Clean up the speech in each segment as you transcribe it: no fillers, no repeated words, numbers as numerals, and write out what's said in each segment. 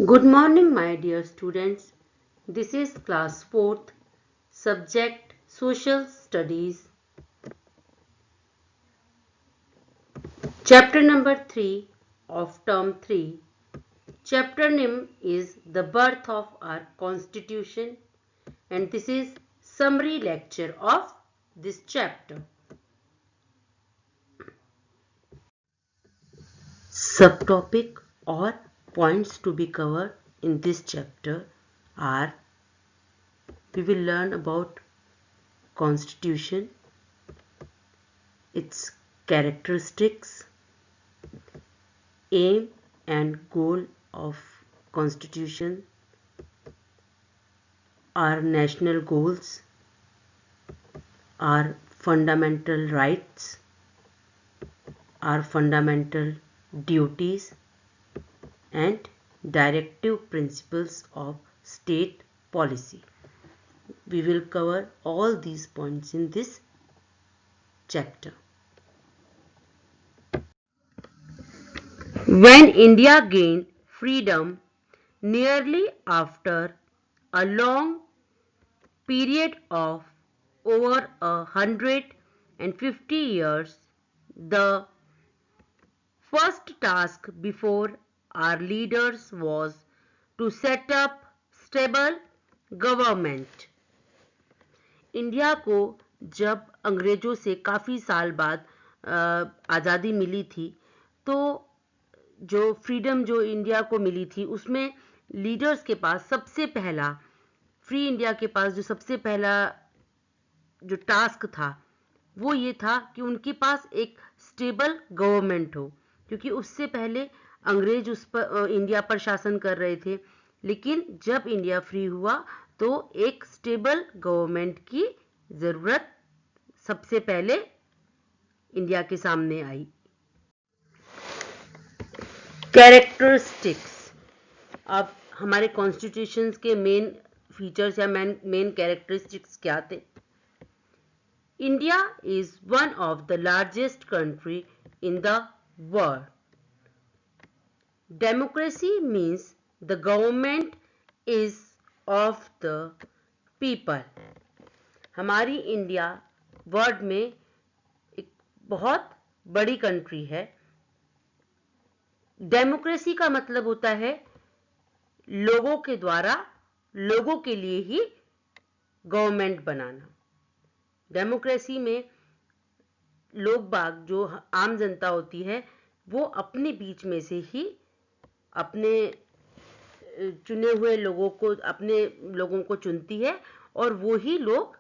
Good morning, my dear students. This is class 4th, subject Social Studies, chapter number 3 of term 3. Chapter name is The Birth of Our Constitution, and this is summary lecture of this chapter. Subtopic or points to be covered in this chapter are: we will learn about Constitution, its characteristics, aim and goal of Constitution, our national goals, our fundamental rights, our fundamental duties, and directive principles of state policy. We will cover all these points in this chapter. When India gained freedom nearly after a long period of over 150 years, the first task before our leaders was to set up stable government. India को जब अंग्रेजों से काफ़ी साल बाद आज़ादी मिली थी, तो जो फ्रीडम जो इंडिया को मिली थी उसमें लीडर्स के पास सबसे पहला फ्री इंडिया के पास जो सबसे पहला जो टास्क था वो ये था कि उनके पास एक स्टेबल गवर्नमेंट हो, क्योंकि उससे पहले अंग्रेज उस पर इंडिया पर शासन कर रहे थे। लेकिन जब इंडिया फ्री हुआ तो एक स्टेबल गवर्नमेंट की ज़रूरत सबसे पहले इंडिया के सामने आई। कैरेक्टरिस्टिक्स, अब हमारे कॉन्स्टिट्यूशंस के मेन फीचर्स या मेन कैरेक्टरिस्टिक्स क्या थे? India is one of the largest country in the world. Democracy means the government is of the people. हमारी इंडिया वर्ल्ड में एक बहुत बड़ी कंट्री है। डेमोक्रेसी का मतलब होता है लोगों के द्वारा लोगों के लिए ही गवर्नमेंट बनाना। डेमोक्रेसी में लोग बाग जो आम जनता होती है वो अपने बीच में से ही अपने चुने हुए अपने लोगों को चुनती है और वो ही लोग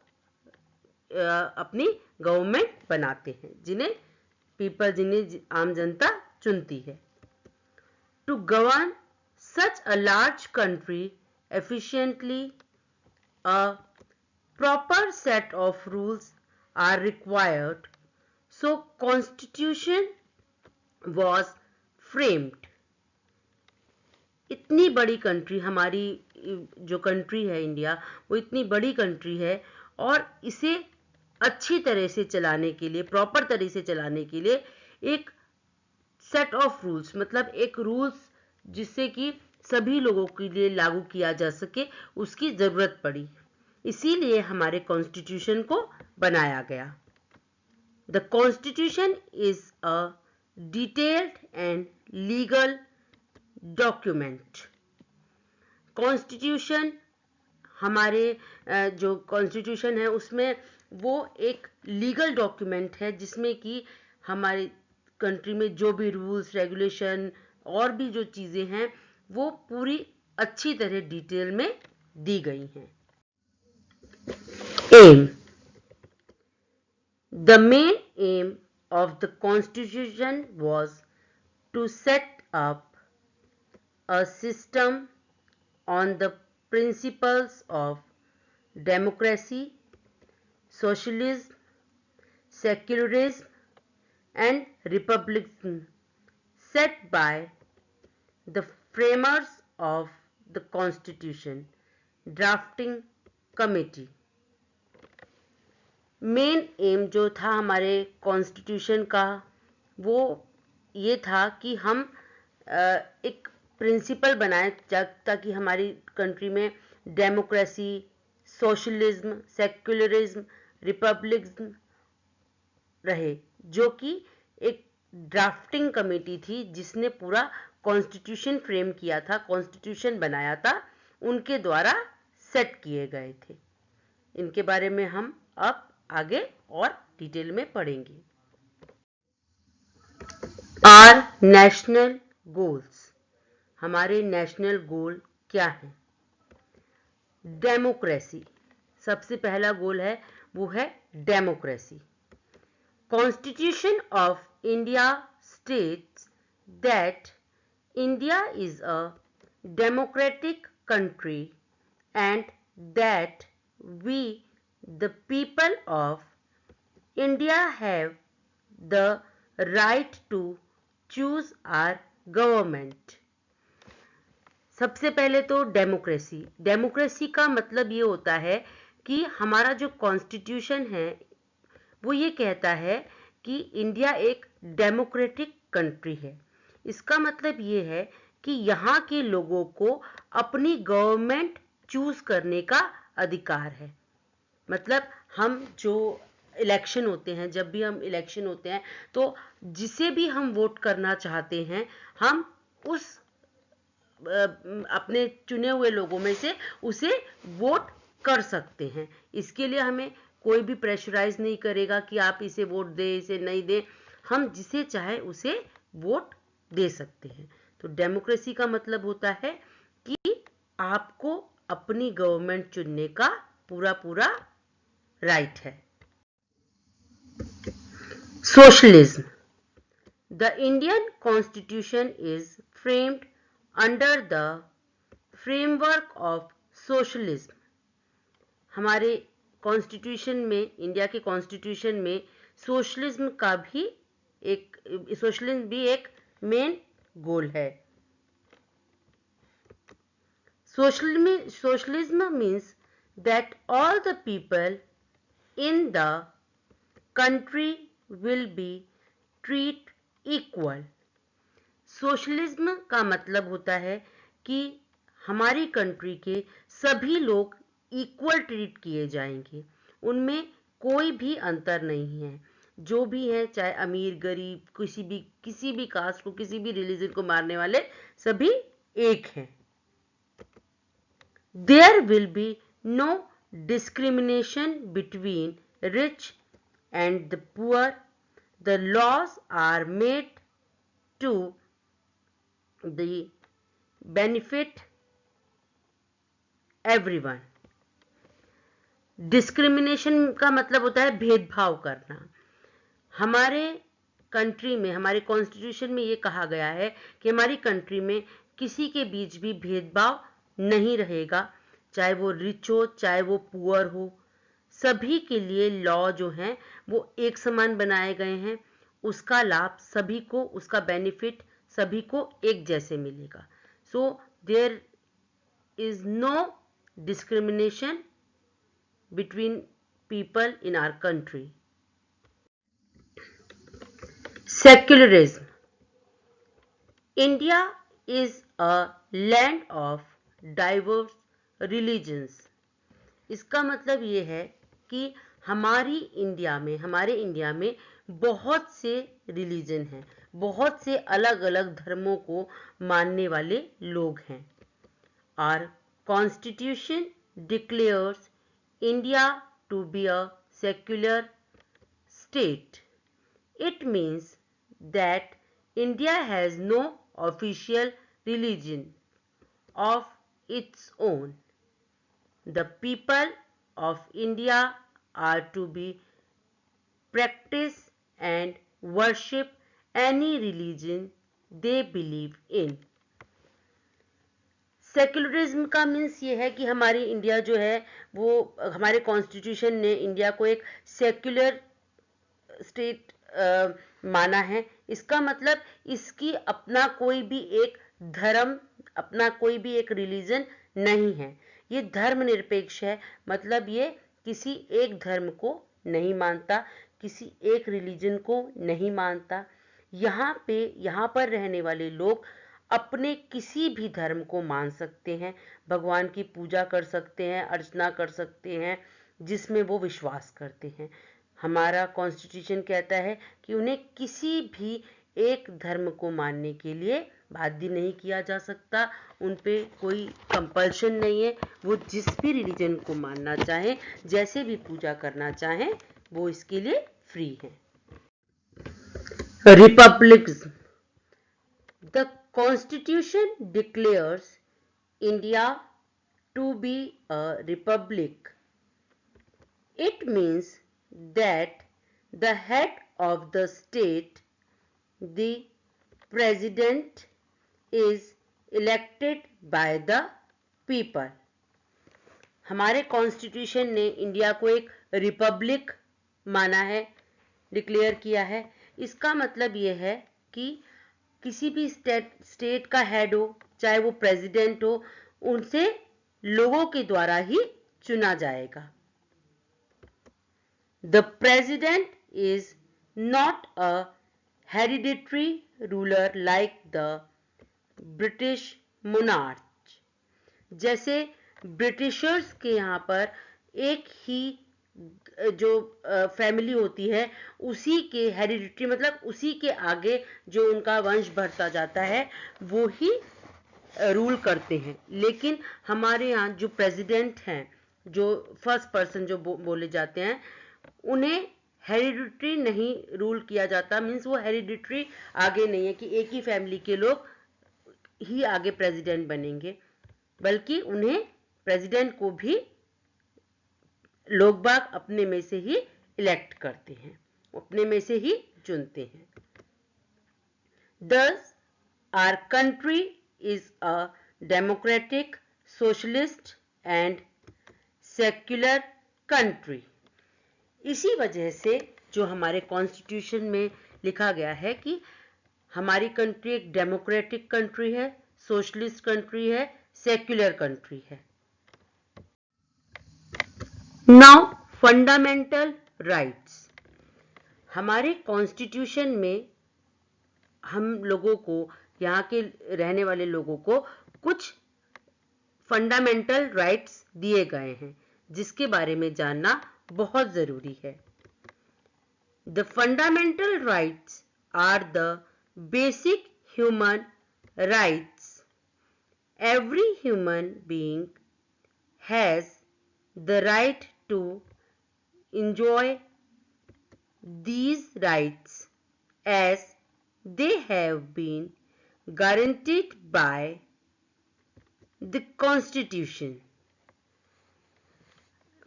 अपनी गवर्नमेंट बनाते हैं, जिन्हें आम जनता चुनती है। To govern such a large country efficiently, a proper set of rules are required, so constitution was framed. इतनी बड़ी कंट्री हमारी जो कंट्री है इंडिया, वो इतनी बड़ी कंट्री है और इसे अच्छी तरह से चलाने के लिए, प्रॉपर तरह से चलाने के लिए एक सेट ऑफ रूल्स, मतलब एक रूल्स जिससे कि सभी लोगों के लिए लागू किया जा सके, उसकी जरूरत पड़ी। इसीलिए हमारे कॉन्स्टिट्यूशन को बनाया गया। The constitution is a detailed and legal document. Constitution हमारे जो कॉन्स्टिट्यूशन है उसमें वो एक लीगल डॉक्यूमेंट है जिसमें कि हमारी कंट्री में जो भी रूल्स रेगुलेशन और भी जो चीज़ें हैं वो पूरी अच्छी तरह डिटेल में दी गई हैं। Aim. The main aim of the Constitution was to set up a system on the principles of democracy, socialism, secularism, and republicanism set by the framers of the Constitution Drafting Committee. Main M जो था हमारे constitution का वो ये था कि हम एक प्रिंसिपल बनाए ताकि हमारी कंट्री में डेमोक्रेसी, सोशलिज्म, सेक्युलरिज्म, रिपब्लिकज्म रहे, जो कि एक ड्राफ्टिंग कमेटी थी जिसने पूरा कॉन्स्टिट्यूशन फ्रेम किया था, कॉन्स्टिट्यूशन बनाया था, उनके द्वारा सेट किए गए थे। इनके बारे में हम अब आगे और डिटेल में पढ़ेंगे। आर नेशनल गोल्स, हमारे नेशनल गोल क्या है? डेमोक्रेसी, सबसे पहला गोल है, वो है democracy. Constitution of India states that India is a democratic country and that we, the people of India, have the right to choose our government. सबसे पहले तो डेमोक्रेसी, डेमोक्रेसी का मतलब ये होता है कि हमारा जो कॉन्स्टिट्यूशन है वो ये कहता है कि इंडिया एक डेमोक्रेटिक कंट्री है। इसका मतलब ये है कि यहाँ के लोगों को अपनी गवर्नमेंट चूज करने का अधिकार है। मतलब हम जो इलेक्शन होते हैं, जब भी हम इलेक्शन होते हैं तो जिसे भी हम वोट करना चाहते हैं, हम उस अपने चुने हुए लोगों में से उसे वोट कर सकते हैं। इसके लिए हमें कोई भी प्रेशराइज नहीं करेगा कि आप इसे वोट दे, इसे नहीं दे, हम जिसे चाहे उसे वोट दे सकते हैं। तो डेमोक्रेसी का मतलब होता है कि आपको अपनी गवर्नमेंट चुनने का पूरा पूरा राइट है। Socialism, the Indian constitution is framed under the framework of socialism. हमारे कॉन्स्टिट्यूशन में, इंडिया के कॉन्स्टिट्यूशन में सोशलिज्म भी एक मेन गोल है। Socialism means that all the people in the country will be treat equal. Socialism का मतलब होता है कि हमारी कंट्री के सभी लोग इक्वल ट्रीट किए जाएंगे, उनमें कोई भी अंतर नहीं है। जो भी है, चाहे अमीर गरीब, किसी भी कास्ट को, किसी भी रिलीजन को मारने वाले सभी एक हैं। There will be no discrimination between rich and the poor. The laws are made to the benefit everyone. Discrimination का मतलब होता है भेदभाव करना। हमारे कंट्री में, हमारे कॉन्स्टिट्यूशन में ये कहा गया है कि हमारी कंट्री में किसी के बीच भी भेदभाव नहीं रहेगा, चाहे वो रिच हो, चाहे वो पुअर हो। सभी के लिए लॉ जो हैं वो एक समान बनाए गए हैं, उसका लाभ सभी को, उसका बेनिफिट सभी को एक जैसे मिलेगा। So there is no discrimination between people in our country. Secularism. India is a land of diverse religions. इसका मतलब ये है कि हमारे इंडिया में बहुत से रिलीजन हैं, बहुत से अलग अलग धर्मों को मानने वाले लोग हैं। Our Constitution declares India to be a secular state. It means that India has no official religion of its own. The people of India are to be practice and worship any religion they believe in. Secularism का means ये है कि हमारी India जो है वो, हमारे constitution ने इंडिया को एक सेक्युलर स्टेट माना है। इसका मतलब इसकी अपना कोई भी एक धर्म, अपना कोई भी एक रिलीजन नहीं है। ये धर्मनिरपेक्ष है, मतलब ये किसी एक धर्म को नहीं मानता, किसी एक रिलीजन को नहीं मानता। यहाँ पर रहने वाले लोग अपने किसी भी धर्म को मान सकते हैं, भगवान की पूजा कर सकते हैं, अर्चना कर सकते हैं जिसमें वो विश्वास करते हैं। हमारा कॉन्स्टिट्यूशन कहता है कि उन्हें किसी भी एक धर्म को मानने के लिए बाध्य नहीं किया जा सकता, उन पे कोई कंपल्शन नहीं है। वो जिस भी रिलीजन को मानना चाहें, जैसे भी पूजा करना चाहें, वो इसके लिए फ्री हैं। Republican. The Constitution declares India to be a republic. It means that the head of the state, the president, is elected by the people. हमारे कॉन्स्टिट्यूशन ने इंडिया को एक रिपब्लिक माना है, डिक्लेयर किया है। इसका मतलब यह है कि किसी भी स्टेट का हेड हो, चाहे वो प्रेसिडेंट हो, उनसे लोगों के द्वारा ही चुना जाएगा। The president is not a hereditary ruler like the British monarch. जैसे ब्रिटिशर्स के यहाँ पर एक ही जो फैमिली होती है, उसी के हेरिडिटरी मतलब उसी के आगे जो उनका वंश बढ़ता जाता है वो ही रूल करते हैं। लेकिन हमारे यहाँ जो प्रेसिडेंट हैं, जो फर्स्ट पर्सन जो बोले जाते हैं, उन्हें हेरिडिटरी नहीं रूल किया जाता। मीन्स वो हेरिडिटरी आगे नहीं है कि एक ही फैमिली के लोग ही आगे प्रेसिडेंट बनेंगे, बल्कि उन्हें प्रेसिडेंट को भी लोग बाग अपने में से ही इलेक्ट करते हैं, अपने में से ही चुनते हैं। Thus, our country is a democratic, socialist and secular country. इसी वजह से जो हमारे कॉन्स्टिट्यूशन में लिखा गया है कि हमारी कंट्री एक डेमोक्रेटिक कंट्री है, सोशलिस्ट कंट्री है, सेक्युलर कंट्री है। Now fundamental rights. हमारे कॉन्स्टिट्यूशन में हम लोगों को, यहाँ के रहने वाले लोगों को कुछ फंडामेंटल राइट्स दिए गए हैं जिसके बारे में जानना बहुत जरूरी है। The fundamental rights are the basic human rights. Every human being has the right to enjoy these rights as they have been guaranteed by the Constitution.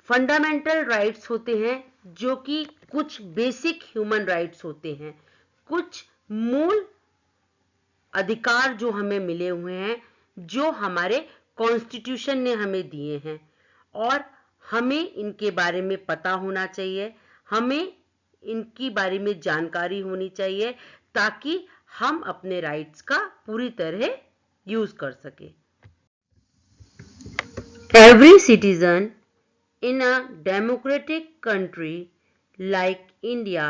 Fundamental rights होते हैं जो कि कुछ बेसिक ह्यूमन राइट्स होते हैं, कुछ मूल अधिकार जो हमें मिले हुए हैं, जो हमारे कॉन्स्टिट्यूशन ने हमें दिए हैं, और हमें इनके बारे में पता होना चाहिए, हमें इनकी बारे में जानकारी होनी चाहिए ताकि हम अपने राइट्स का पूरी तरह यूज कर सके। Every citizen in a democratic country like India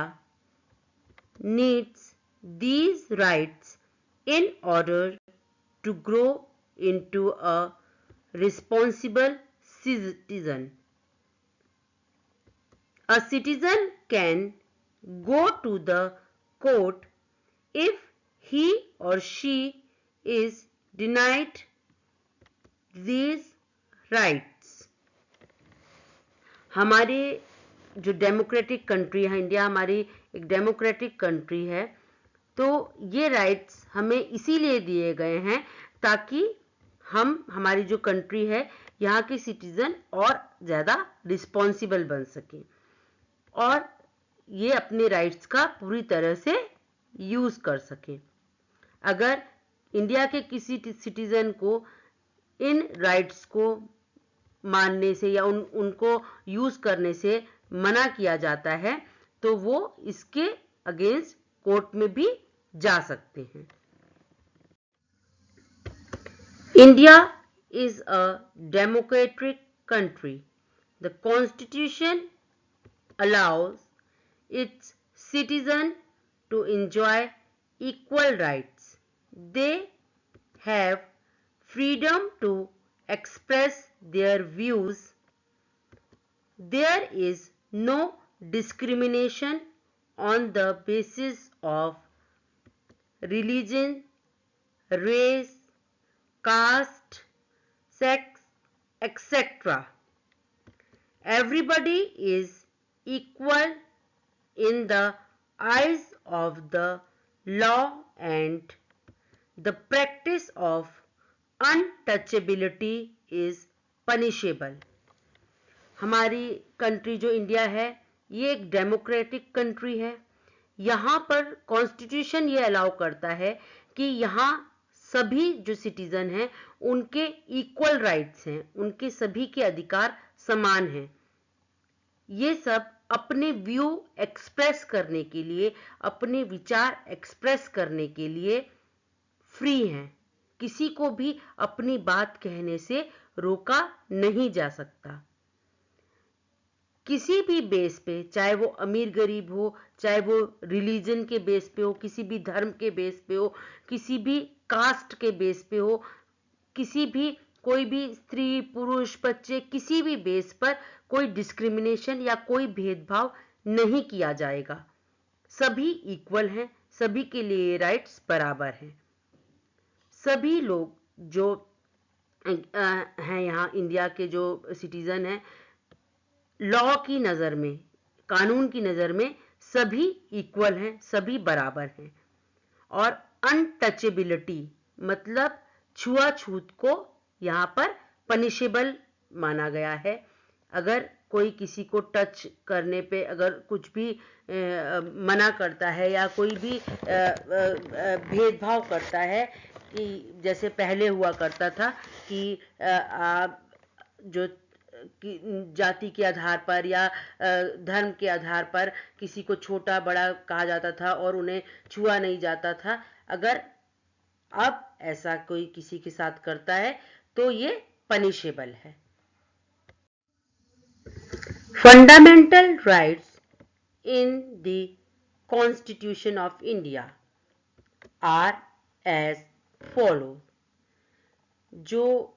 needs these rights in order to grow into a responsible citizen. A citizen can go to the court if he or she is denied these rights. हमारे जो democratic country है, India हमारी एक democratic country है, तो ये rights हमें इसीलिए दिए गए हैं ताकि हम, हमारी जो कंट्री है, यहाँ के सिटीजन और ज़्यादा रिस्पॉन्सिबल बन सकें और ये अपने राइट्स का पूरी तरह से यूज़ कर सकें। अगर इंडिया के किसी सिटीजन को इन राइट्स को मानने से या उनको यूज़ करने से मना किया जाता है तो वो इसके अगेंस्ट कोर्ट में भी जा सकते हैं। India is a democratic country. The Constitution allows its citizens to enjoy equal rights. They have freedom to express their views. There is no discrimination on the basis of religion, race, caste, sex, etc. Everybody is equal in the eyes of the law and the practice of untouchability is punishable. हमारी country जो India है ये एक democratic country है. यहाँ पर constitution ये allow करता है कि यहाँ सभी जो सिटीजन हैं उनके इक्वल राइट्स हैं, उनके सभी के अधिकार समान हैं. ये सब अपने व्यू एक्सप्रेस करने के लिए, अपने विचार एक्सप्रेस करने के लिए फ्री हैं. किसी को भी अपनी बात कहने से रोका नहीं जा सकता. किसी भी बेस पे, चाहे वो अमीर गरीब हो, चाहे वो रिलीजन के बेस पे हो, किसी भी धर्म के बेस पे हो, किसी भी कास्ट के बेस पे हो, किसी भी कोई भी स्त्री पुरुष बच्चे किसी भी बेस पर कोई डिस्क्रिमिनेशन या कोई भेदभाव नहीं किया जाएगा. सभी इक्वल हैं, सभी के लिए राइट्स बराबर हैं. सभी लोग जो हैं यहाँ इंडिया के जो सिटीजन हैं, लॉ की नज़र में, कानून की नज़र में सभी इक्वल हैं, सभी बराबर हैं. और अनटचेबिलिटी मतलब छुआछूत को यहाँ पर पनिशेबल माना गया है. अगर कोई किसी को टच करने पे अगर कुछ भी मना करता है या कोई भी भेदभाव करता है, कि जैसे पहले हुआ करता था कि जो जाति के आधार पर या धर्म के आधार पर किसी को छोटा बड़ा कहा जाता था और उन्हें छुआ नहीं जाता था. अगर अब ऐसा कोई किसी के साथ करता है तो ये पनिशेबल है. Fundamental rights in the constitution of India are as follow. जो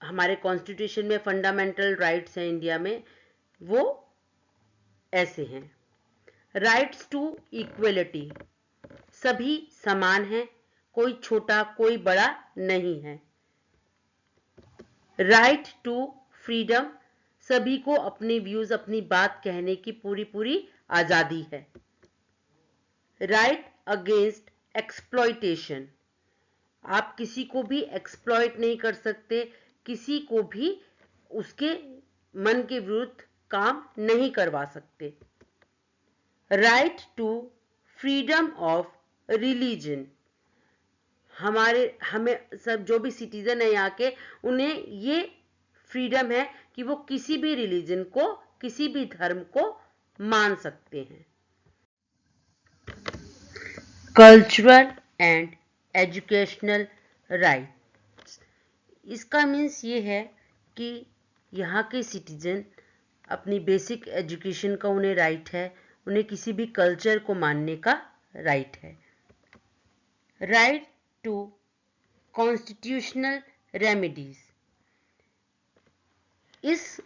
हमारे कॉन्स्टिट्यूशन में फंडामेंटल राइट्स हैं इंडिया में, वो ऐसे हैं. राइट्स टू इक्वलिटी, सभी समान हैं, कोई छोटा कोई बड़ा नहीं है. राइट टू फ्रीडम, सभी को अपने व्यूज अपनी बात कहने की पूरी आजादी है. राइट अगेंस्ट एक्सप्लॉयटेशन, आप किसी को भी एक्सप्लॉइट नहीं कर सकते, किसी को भी उसके मन के विरुद्ध काम नहीं करवा सकते. Right to freedom of religion, हमें सब जो भी सिटीजन है यहाँ के, उन्हें ये फ्रीडम है कि वो किसी भी रिलीजन को, किसी भी धर्म को मान सकते हैं. कल्चरल एंड एजुकेशनल राइट्स, इसका मीन्स ये है कि यहाँ के सिटीजन अपनी बेसिक एजुकेशन का उन्हें राइट है, उन्हें किसी भी कल्चर को मानने का राइट है. राइट टू कॉन्स्टिट्यूशनल रेमेडीज, इस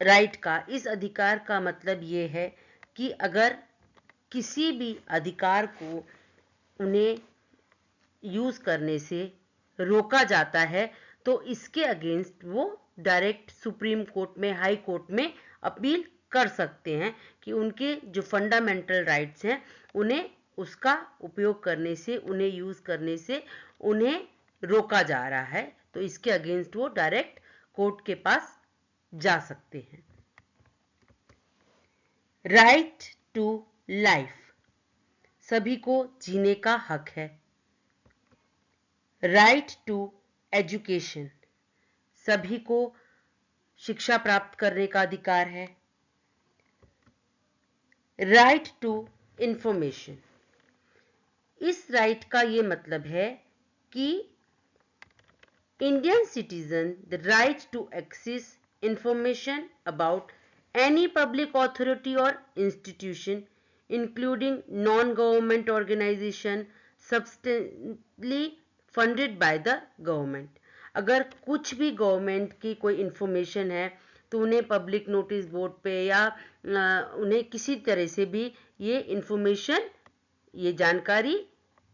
राइट का, इस अधिकार का मतलब ये है कि अगर किसी भी अधिकार को उन्हें यूज करने से रोका जाता है तो इसके अगेंस्ट वो डायरेक्ट सुप्रीम कोर्ट में, हाई कोर्ट में अपील कर सकते हैं कि उनके जो फंडामेंटल राइट्स हैं उन्हें उसका उपयोग करने से, उन्हें यूज करने से उन्हें रोका जा रहा है, तो इसके अगेंस्ट वो डायरेक्ट कोर्ट के पास जा सकते हैं. राइट टू लाइफ, सभी को जीने का हक है. राइट टू एजुकेशन, सभी को शिक्षा प्राप्त करने का अधिकार है. राइट टू इंफॉर्मेशन, इस राइट का ये मतलब है कि Indian citizen the right to access information about any public authority or institution including non-government organization substantially funded by the government. अगर कुछ भी गवर्नमेंट की कोई इंफॉर्मेशन है तो उन्हें पब्लिक नोटिस बोर्ड पे या उन्हें किसी तरह से भी ये इंफॉर्मेशन, ये जानकारी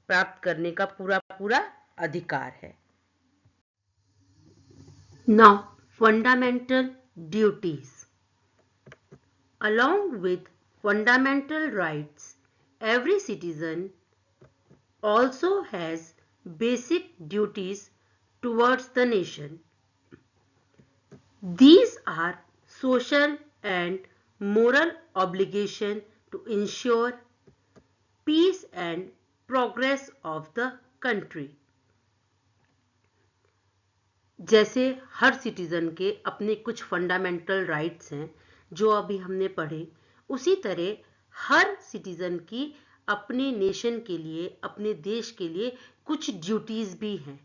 प्राप्त करने का पूरा पूरा अधिकार है। Now fundamental duties. Along with fundamental rights, every citizen also has basic duties towards the nation. These are social and moral obligation to ensure peace and progress of the country. जैसे हर सिटीजन के अपने कुछ fundamental rights हैं जो अभी हमने पढ़े, उसी तरह हर सिटीजन की अपने नेशन के लिए, अपने देश के लिए कुछ ड्यूटीज भी हैं।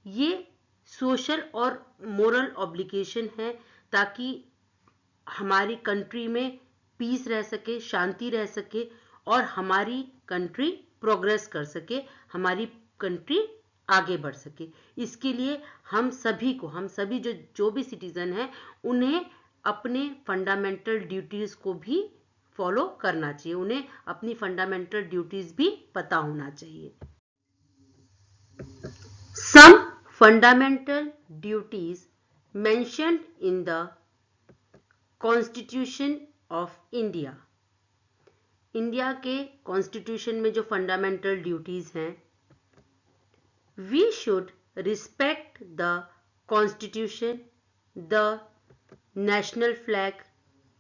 ये सोशल और मोरल ऑब्लिगेशन है ताकि हमारी कंट्री में पीस रह सके, शांति रह सके और हमारी कंट्री प्रोग्रेस कर सके, हमारी कंट्री आगे बढ़ सके। इसके लिए हम सभी जो भी सिटीजन हैं उन्हें अपने फंडामेंटल ड्यूटीज को भी फॉलो करना चाहिए, उन्हें अपनी फंडामेंटल ड्यूटीज भी पता होना चाहिए। Some fundamental duties mentioned in the constitution of India. India के कॉन्स्टिट्यूशन में जो फंडामेंटल ड्यूटीज हैं, we should respect the constitution, the national flag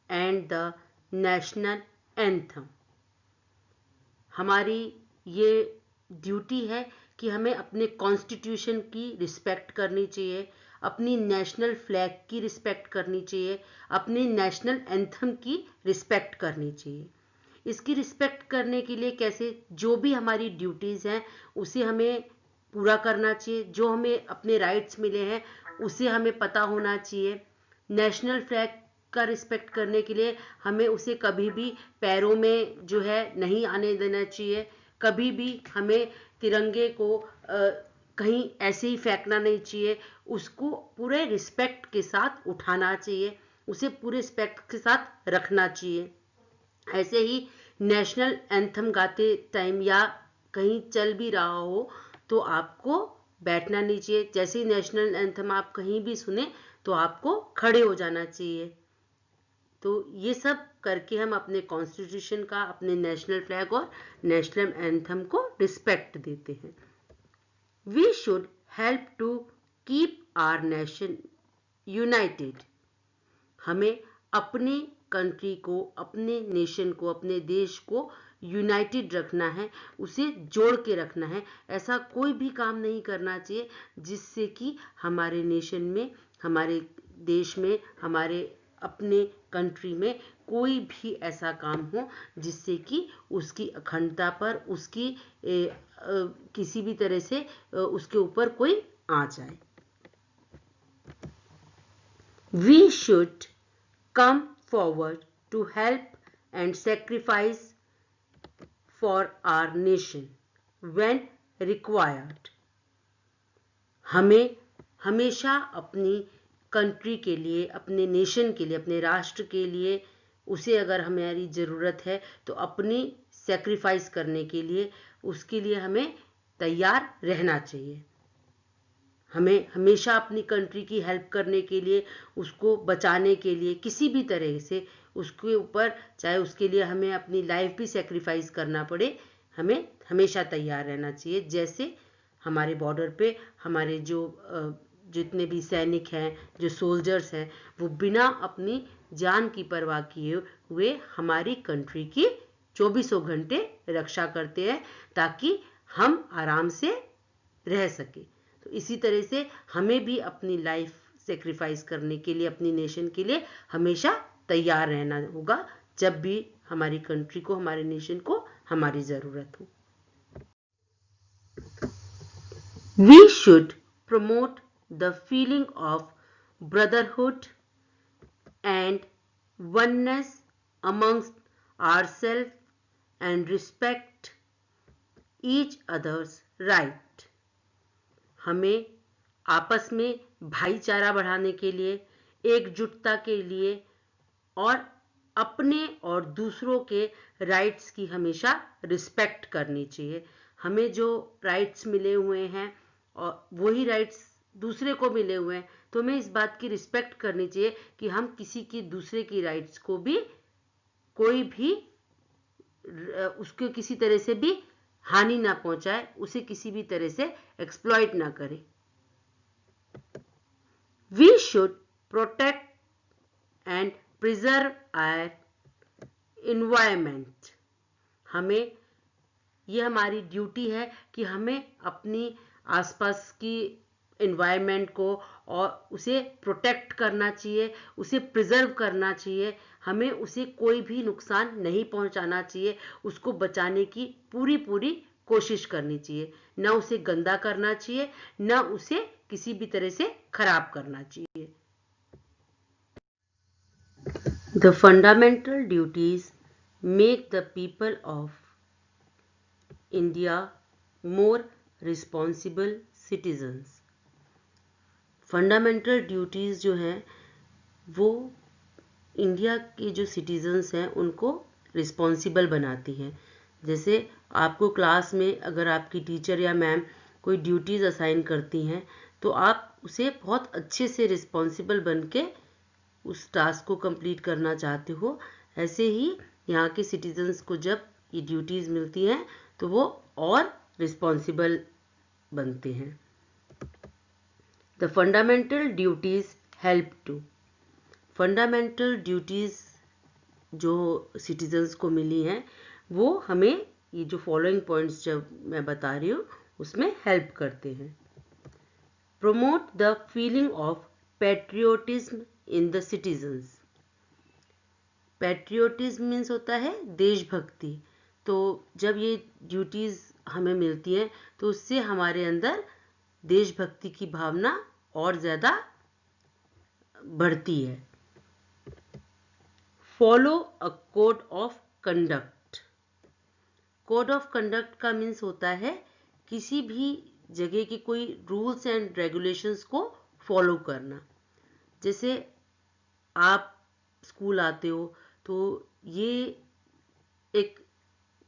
and the national anthem. हमारी ये ड्यूटी है कि हमें अपने कॉन्स्टिट्यूशन की रिस्पेक्ट करनी चाहिए, अपनी नेशनल फ्लैग की रिस्पेक्ट करनी चाहिए, अपनी नेशनल एंथम की रिस्पेक्ट करनी चाहिए। इसकी रिस्पेक्ट करने के लिए कैसे, जो भी हमारी ड्यूटीज़ हैं उसे हमें पूरा करना चाहिए, जो हमें अपने राइट्स मिले हैं उसे हमें पता होना चाहिए। नेशनल फ्लैग का रिस्पेक्ट करने के लिए हमें उसे कभी भी पैरों में जो है नहीं आने देना चाहिए, कभी भी हमें तिरंगे को कहीं ऐसे ही फेंकना नहीं चाहिए, उसको पूरे रिस्पेक्ट के साथ उठाना चाहिए, उसे पूरे रिस्पेक्ट के साथ रखना चाहिए। ऐसे ही नेशनल एंथम गाते टाइम या कहीं चल भी रहा हो तो आपको बैठना नहीं चाहिए, जैसे ही नेशनल एंथम आप कहीं भी सुने तो आपको खड़े हो जाना चाहिए। तो ये सब करके हम अपने कॉन्स्टिट्यूशन का, अपने नेशनल फ्लैग और नेशनल एंथम को रिस्पेक्ट देते हैं। We should help to keep our nation united. हमें अपने कंट्री को, अपने नेशन को, अपने देश को यूनाइटेड रखना है, उसे जोड़ के रखना है। ऐसा कोई भी काम नहीं करना चाहिए जिससे कि हमारे नेशन में, हमारे देश में, हमारे अपने कंट्री में कोई भी ऐसा काम हो जिससे कि उसकी अखंडता पर, उसकी किसी भी तरह से उसके ऊपर कोई आ जाए। We should come forward to help and sacrifice for our nation when required. हमें हमेशा अपनी कंट्री के लिए, अपने नेशन के लिए, अपने राष्ट्र के लिए, उसे अगर हमारी ज़रूरत है तो अपनी सेक्रीफाइस करने के लिए, उसके लिए हमें तैयार रहना चाहिए। हमें हमेशा अपनी कंट्री की हेल्प करने के लिए, उसको बचाने के लिए, किसी भी तरह से उसके ऊपर, चाहे उसके लिए हमें अपनी लाइफ भी सेक्रीफाइस करना पड़े, हमें हमेशा तैयार रहना चाहिए। जैसे हमारे बॉर्डर पे हमारे जो जितने भी सैनिक हैं, जो सोल्जर्स हैं, वो बिना अपनी जान की परवाह किए हुए हमारी कंट्री की 24 घंटे रक्षा करते हैं ताकि हम आराम से रह सके। तो इसी तरह से हमें भी अपनी लाइफ सेक्रीफाइस करने के लिए, अपनी नेशन के लिए हमेशा तैयार रहना होगा जब भी हमारी कंट्री को, हमारे नेशन को हमारी ज़रूरत हो। We should promote the feeling of brotherhood and oneness amongst ourselves and respect each other's right. हमें आपस में भाईचारा बढ़ाने के लिए, एकजुटता के लिए और अपने और दूसरों के राइट्स की हमेशा रिस्पेक्ट करनी चाहिए। हमें जो राइट्स मिले हुए हैं और वही राइट्स दूसरे को मिले हुए हैं, तो हमें इस बात की रिस्पेक्ट करनी चाहिए कि हम किसी की दूसरे की राइट्स को भी कोई भी उसको किसी तरह से भी हानि ना पहुंचाए, उसे किसी भी तरह से एक्सप्लॉइट ना करे। We should protect and preserve our environment. हमें ये हमारी ड्यूटी है कि हमें अपनी आसपास की इन्वायरमेंट को और उसे प्रोटेक्ट करना चाहिए, उसे प्रिजर्व करना चाहिए। हमें उसे कोई भी नुकसान नहीं पहुंचाना चाहिए, उसको बचाने की पूरी पूरी कोशिश करनी चाहिए। न उसे गंदा करना चाहिए, न उसे किसी भी तरह से खराब करना चाहिए। The fundamental duties make the people of India more responsible citizens. Fundamental duties जो हैं वो इंडिया के जो सिटीजन्स हैं उनको रिस्पॉन्सिबल बनाती हैं। जैसे आपको क्लास में अगर आपकी टीचर या मैम कोई ड्यूटीज़ असाइन करती हैं तो आप उसे बहुत अच्छे से रिस्पॉन्सिबल बन के उस टास्क को कंप्लीट करना चाहते हो। ऐसे ही यहाँ के सिटीजन्स को जब ये ड्यूटीज़ मिलती हैं तो वो और रिस्पॉन्सिबल बनते हैं। The fundamental duties help to. Fundamental duties जो सिटीजन्स को मिली हैं वो हमें ये जो फॉलोइंग पॉइंट्स जब मैं बता रही हूँ उसमें हेल्प करते हैं। Promote the feeling of patriotism in the citizens. Patriotism means होता है देशभक्ति। तो जब ये ड्यूटीज़ हमें मिलती हैं तो उससे हमारे अंदर देशभक्ति की भावना और ज़्यादा बढ़ती है। Follow a code of conduct. Code of conduct का मीन्स होता है किसी भी जगह के कोई रूल्स एंड रेगुलेशंस को फॉलो करना। जैसे आप स्कूल आते हो तो ये एक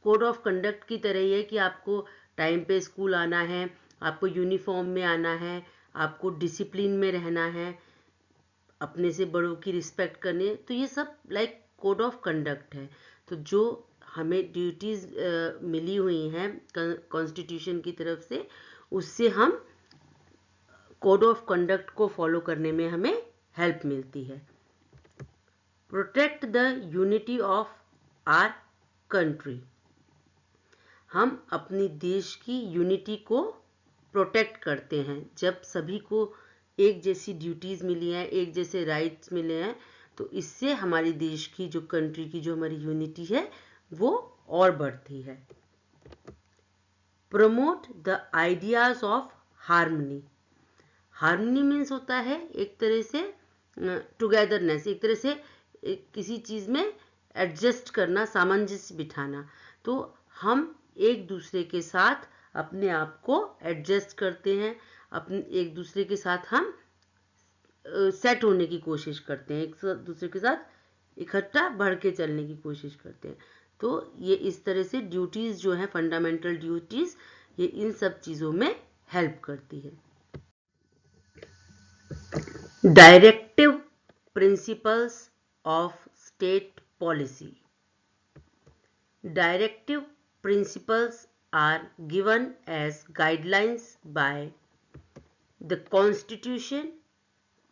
कोड ऑफ कंडक्ट की तरह ही है कि आपको टाइम पे स्कूल आना है, आपको यूनिफॉर्म में आना है, आपको डिसिप्लिन में रहना है, अपने से बड़ों की रिस्पेक्ट करनी है। तो ये सब लाइक कोड ऑफ कंडक्ट है। तो जो हमें ड्यूटीज़ मिली हुई हैं कॉन्स्टिट्यूशन की तरफ से, उससे हम कोड ऑफ कंडक्ट को फॉलो करने में हमें हेल्प मिलती है। Protect the unity of our country. हम अपनी देश की यूनिटी को प्रोटेक्ट करते हैं। जब सभी को एक जैसी ड्यूटीज़ मिली हैं, एक जैसे राइट्स मिले हैं, तो इससे हमारी देश की जो कंट्री की जो हमारी यूनिटी है वो और बढ़ती है। Promote the ideas of harmony. Harmony means होता है एक तरह से टुगेदरनेस, एक तरह से किसी चीज़ में एडजस्ट करना, सामंजस्य बिठाना। तो हम एक दूसरे के साथ अपने आप को एडजस्ट करते हैं, अपने एक दूसरे के साथ हम सेट होने की कोशिश करते हैं, एक दूसरे के साथ इकट्ठा बढ़ के चलने की कोशिश करते हैं। तो ये इस तरह से ड्यूटीज़ जो हैं फंडामेंटल ड्यूटीज़, ये इन सब चीज़ों में हेल्प करती है। Directive principles of state policy. Directive principles are given as guidelines by the Constitution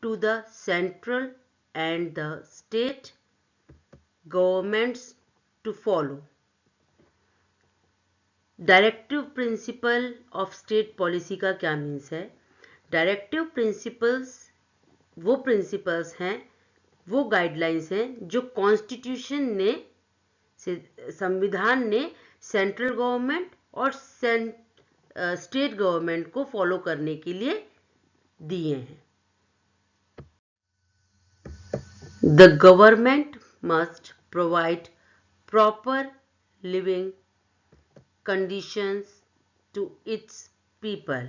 to the central and the state governments to follow. Directive principle of state policy का क्या means है? Directive principles वो principles हैं, वो guidelines हैं जो constitution ने, संविधान ने सेंट्रल गवर्नमेंट और स्टेट गवर्नमेंट को फॉलो करने के लिए दिए हैं। The government must provide proper living conditions to its people.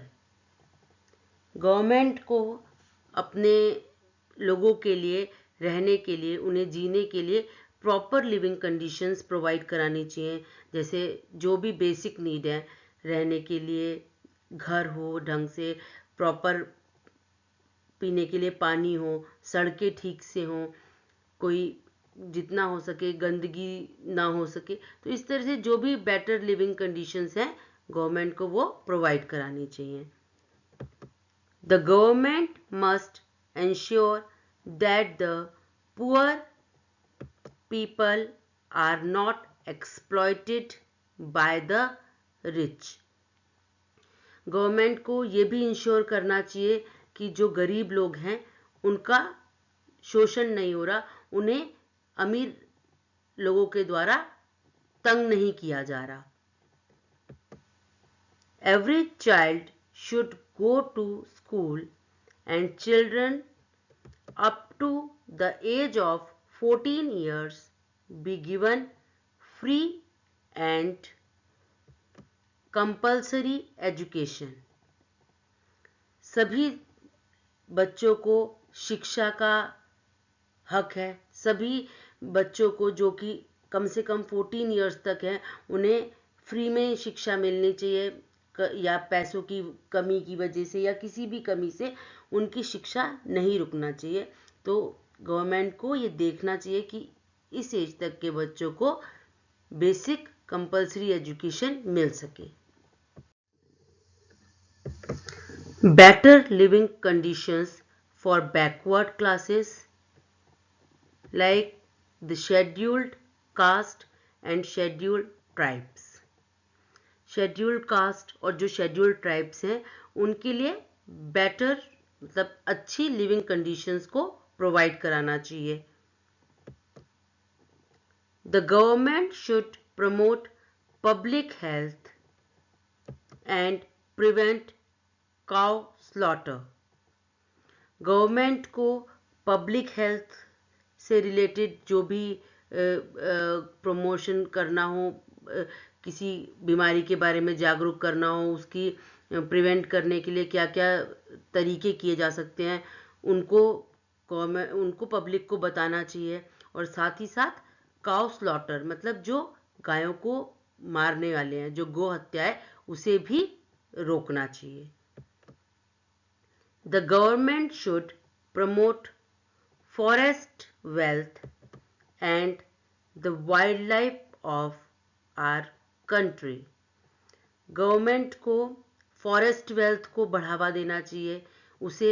Government को अपने लोगों के लिए रहने के लिए, उन्हें जीने के लिए प्रॉपर लिविंग कंडीशंस प्रोवाइड करानी चाहिए। जैसे जो भी बेसिक नीड है, रहने के लिए घर हो ढंग से, प्रॉपर पीने के लिए पानी हो, सड़कें ठीक से हों, कोई जितना हो सके गंदगी ना हो सके। तो इस तरह से जो भी बेटर लिविंग कंडीशंस हैं गवर्नमेंट को वो प्रोवाइड करानी चाहिए। The government must ensure that the poor people are not exploited by the rich. Government को ये भी इंश्योर करना चाहिए कि जो गरीब लोग हैं उनका शोषण नहीं हो रहा, उन्हें अमीर लोगों के द्वारा तंग नहीं किया जा रहा। Every child should go to school and children up to the age of 14 years be given free and compulsory education. सभी बच्चों को शिक्षा का हक है। सभी बच्चों को जो कि कम से कम 14 इयर्स तक हैं उन्हें फ्री में शिक्षा मिलनी चाहिए, या पैसों की कमी की वजह से या किसी भी कमी से उनकी शिक्षा नहीं रुकना चाहिए। तो गवर्नमेंट को ये देखना चाहिए कि इस एज तक के बच्चों को बेसिक कंपल्सरी एजुकेशन मिल सके। Better living conditions for backward classes like the scheduled caste and scheduled tribes. Scheduled caste और जो शेड्यूल्ड ट्राइब्स हैं उनके लिए बेटर मतलब अच्छी लिविंग कंडीशंस को प्रोवाइड कराना चाहिए। The government should promote public health and prevent cow slaughter. Government को पब्लिक हेल्थ से रिलेटेड जो भी प्रमोशन करना हो, किसी बीमारी के बारे में जागरूक करना हो, उसकी प्रिवेंट करने के लिए क्या क्या तरीके किए जा सकते हैं उनको पब्लिक को बताना चाहिए। और साथ ही साथ काउ स्लॉटर मतलब जो गायों को मारने वाले हैं, जो गौ हत्या है, उसे भी रोकना चाहिए। The government should promote forest wealth and the wildlife of our country. Government को फॉरेस्ट वेल्थ को बढ़ावा देना चाहिए, उसे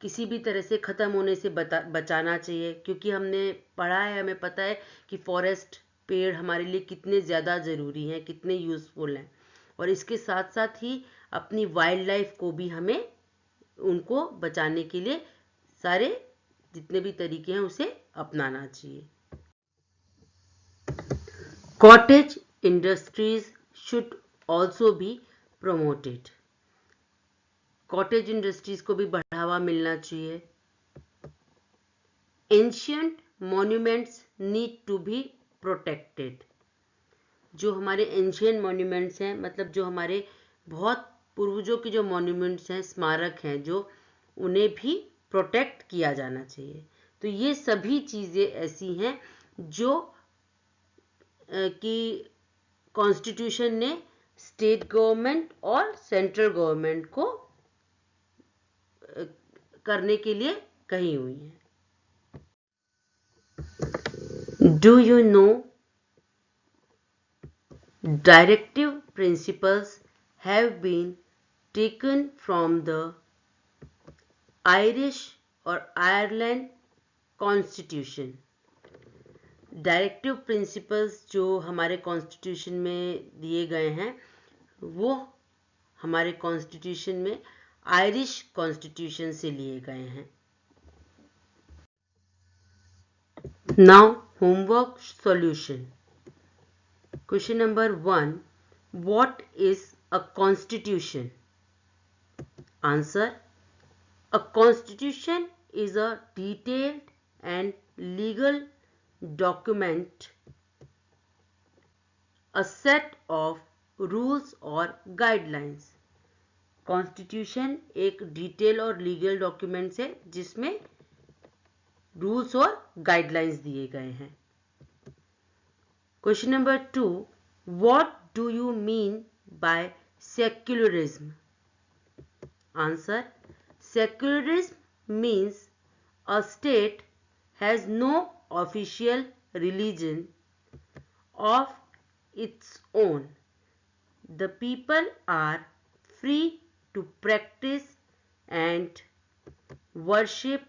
किसी भी तरह से ख़त्म होने से बचाना चाहिए, क्योंकि हमने पढ़ा है, हमें पता है कि फॉरेस्ट पेड़ हमारे लिए कितने ज़्यादा ज़रूरी हैं, कितने यूज़फुल हैं। और इसके साथ साथ ही अपनी वाइल्ड लाइफ को भी हमें उनको बचाने के लिए सारे जितने भी तरीके हैं उसे अपनाना चाहिए। Cottage industries should also be promoted. Cottage industries को भी बढ़ावा मिलना चाहिए। Ancient monuments need to be protected. जो हमारे एंशियंट मॉन्यूमेंट्स हैं, मतलब जो हमारे बहुत पूर्वजों के जो मॉन्यूमेंट्स हैं, स्मारक हैं, जो उन्हें भी प्रोटेक्ट किया जाना चाहिए। तो ये सभी चीज़ें ऐसी हैं जो कि कॉन्स्टिट्यूशन ने स्टेट गवर्नमेंट और सेंट्रल गवर्नमेंट को करने के लिए कही हुई हैं। Do you know directive principles have been taken from the Irish और आयरलैंड कॉन्स्टिट्यूशन। डायरेक्टिव प्रिंसिपल्स जो हमारे कॉन्स्टिट्यूशन में दिए गए हैं वो हमारे कॉन्स्टिट्यूशन में आयरिश कॉन्स्टिट्यूशन से लिए गए हैं। Now homework solution. Question number 1, what is a constitution? Answer, a constitution is a detailed and legal document, a set of rules or guidelines. Constitution एक डिटेल और लीगल डॉक्यूमेंट्स है जिसमें rules और guidelines दिए गए हैं। Question number 2, what do you mean by secularism? Answer, secularism means a state has no official religion of its own. The people are free to practice and worship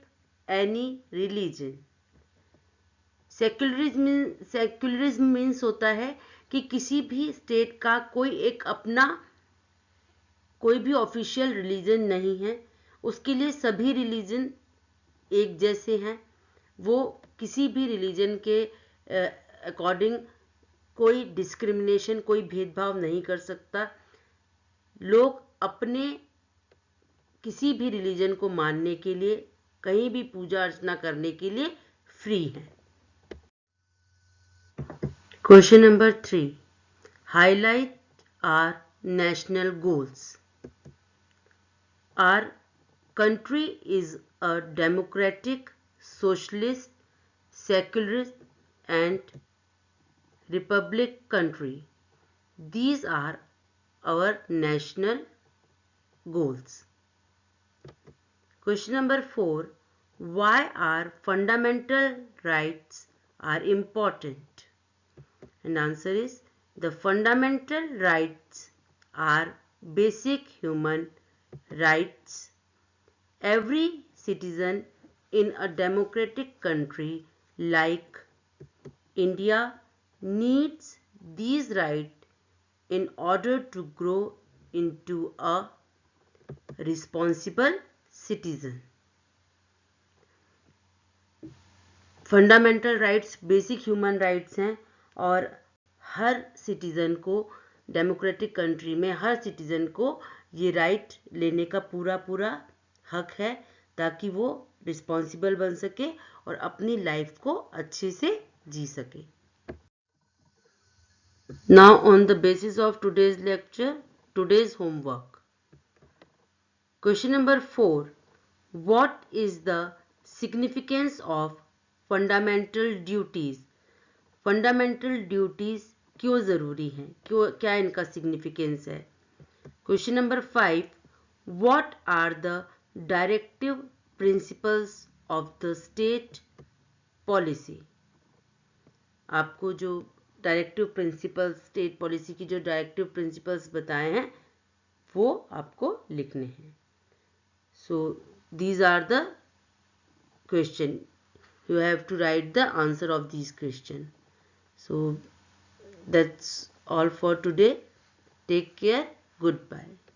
any religion. Secularism means होता है कि किसी भी state का कोई भी official religion नहीं है, उसके लिए सभी रिलीजन एक जैसे हैं, वो किसी भी रिलीजन के अकॉर्डिंग कोई डिस्क्रिमिनेशन, कोई भेदभाव नहीं कर सकता। लोग अपने किसी भी रिलीजन को मानने के लिए, कहीं भी पूजा अर्चना करने के लिए फ्री हैं। Question number 3, highlight our national goals. Our country is a democratic, socialist, secular and republic country. These are our national goals. Question number 4, why are fundamental rights are important? And answer is, the fundamental rights are basic human rights. Every citizen in a democratic country like India needs these rights in order to grow into a responsible citizen. Fundamental rights basic human rights हैं और हर citizen को, democratic country में हर citizen को ये right लेने का पूरा हक है, ताकि वो रिस्पॉन्सिबल बन सके और अपनी लाइफ को अच्छे से जी सके। Now on the basis of today's lecture, today's homework. Question number 4, what is the significance of fundamental duties? Fundamental duties क्यों जरूरी हैं, क्या इनका सिग्निफिकेंस है? Question number 5, what are the directive principles of the state policy? आपको जो directive principles, state policy की जो डायरेक्टिव प्रिंसिपल्स बताए हैं वो आपको लिखने हैं। So these are the question, you have to write the answer of these questions. So that's all for today. Take care. Goodbye.